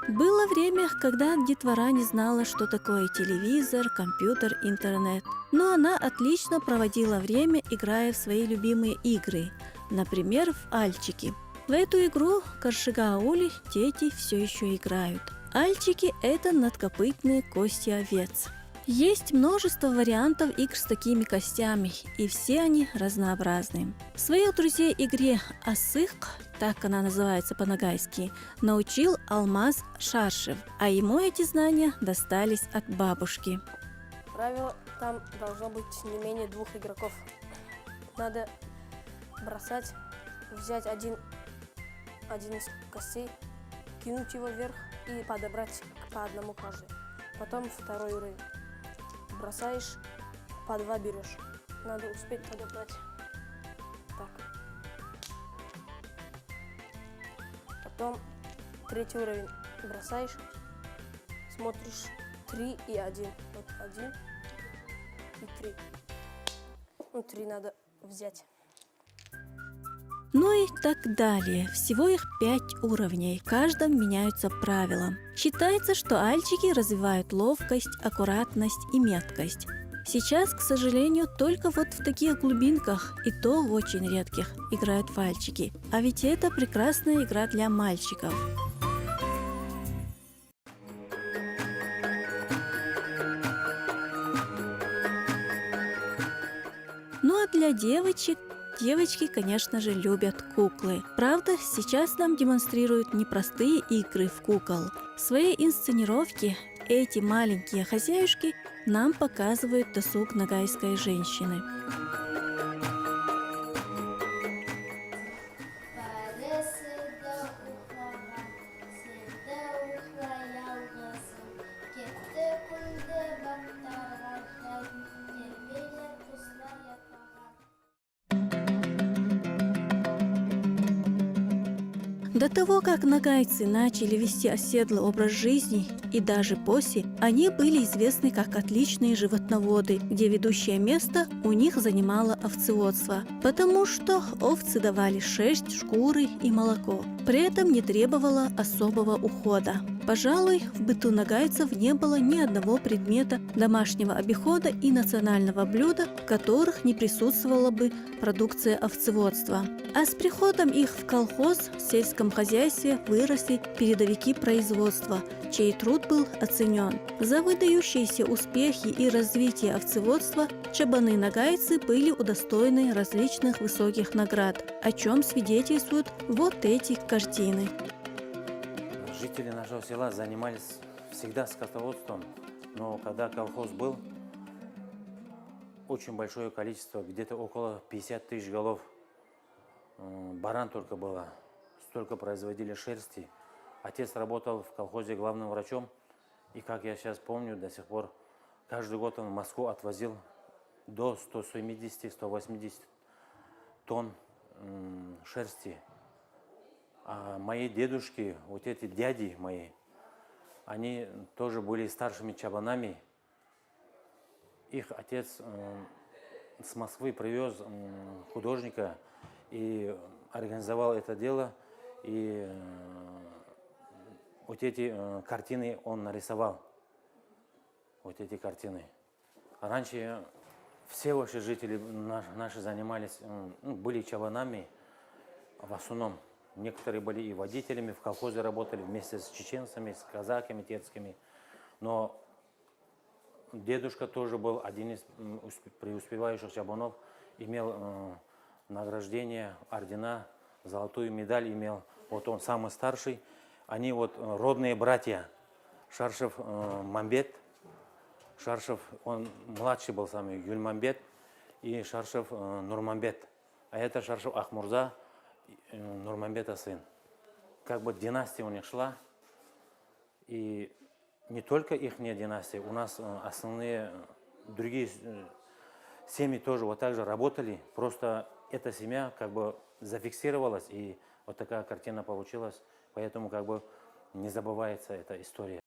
Было время, когда детвора не знала, что такое телевизор, компьютер, интернет. Но она отлично проводила время, играя в свои любимые игры, например, в альчики. В эту игру Каршига-Аули дети все еще играют. Альчики – это надкопытные кости овец. Есть множество вариантов игр с такими костями, и все они разнообразны. Своих друзей игре Асык, так она называется по-ногайски, научил Алмаз Шаршев, а ему эти знания достались от бабушки. Правило, там должно быть не менее 2 игроков. Надо бросать, взять один из костей, кинуть его вверх и подобрать по одному каждый. Потом второй уровень. Бросаешь, по 2 берешь. Надо успеть подобрать. Так. Потом 3-й уровень. Бросаешь, смотришь 3 и 1. Вот 1 и 3. Ну, 3 надо взять. Ну и так далее. Всего их 5 уровней, в каждом меняются правила. Считается, что альчики развивают ловкость, аккуратность и меткость. Сейчас, к сожалению, только вот в таких глубинках, и то в очень редких, играют в альчики. А ведь это прекрасная игра для мальчиков. Ну а для девочек, девочки, конечно же, любят куклы. Правда, сейчас нам демонстрируют непростые игры в кукол. В своей инсценировке эти маленькие хозяюшки нам показывают досуг ногайской женщины. До того, как ногайцы начали вести оседлый образ жизни, и даже после, они были известны как отличные животноводы, где ведущее место у них занимало овцеводство, потому что овцы давали шерсть, шкуры и молоко. При этом не требовало особого ухода. Пожалуй, в быту ногайцев не было ни одного предмета домашнего обихода и национального блюда, в которых не присутствовала бы продукция овцеводства. А с приходом их в колхоз в сельском хозяйстве выросли передовики производства, чей труд был оценен. За выдающиеся успехи и развитие овцеводства чабаны-ногайцы были удостоены различных высоких наград, о чем свидетельствуют вот эти картины. Жители нашего села занимались всегда скотоводством, но когда колхоз был, очень большое количество, где-то около 50 тысяч голов. Баран только было, столько производили шерсти. Отец работал в колхозе главным врачом, и, как я сейчас помню, до сих пор каждый год он в Москву отвозил до 170-180 тонн шерсти. А мои дедушки, вот эти дяди мои, они тоже были старшими чабанами. Их отец с Москвы привез художника и организовал это дело. И вот эти картины он нарисовал. Вот эти картины. Раньше все вообще жители наши занимались, были чабанами в основном. Некоторые были и водителями, в колхозе работали вместе с чеченцами, с казаками, тетскими. Но дедушка тоже был один из преуспевающих чабанов, имел награждение, ордена, золотую медаль имел. Вот он самый старший. Они вот родные братья. Шаршев Мамбет. Шаршев, он младший был самый, Гюльмамбет, и Шаршев Нурмамбет. А это Шаршев Ахмурза, Нурмамбета сын. Как бы династия у них шла. И не только их династия, у нас основные другие семьи тоже вот так же работали. Просто эта семья как бы зафиксировалась, и вот такая картина получилась. Поэтому как бы не забывается эта история.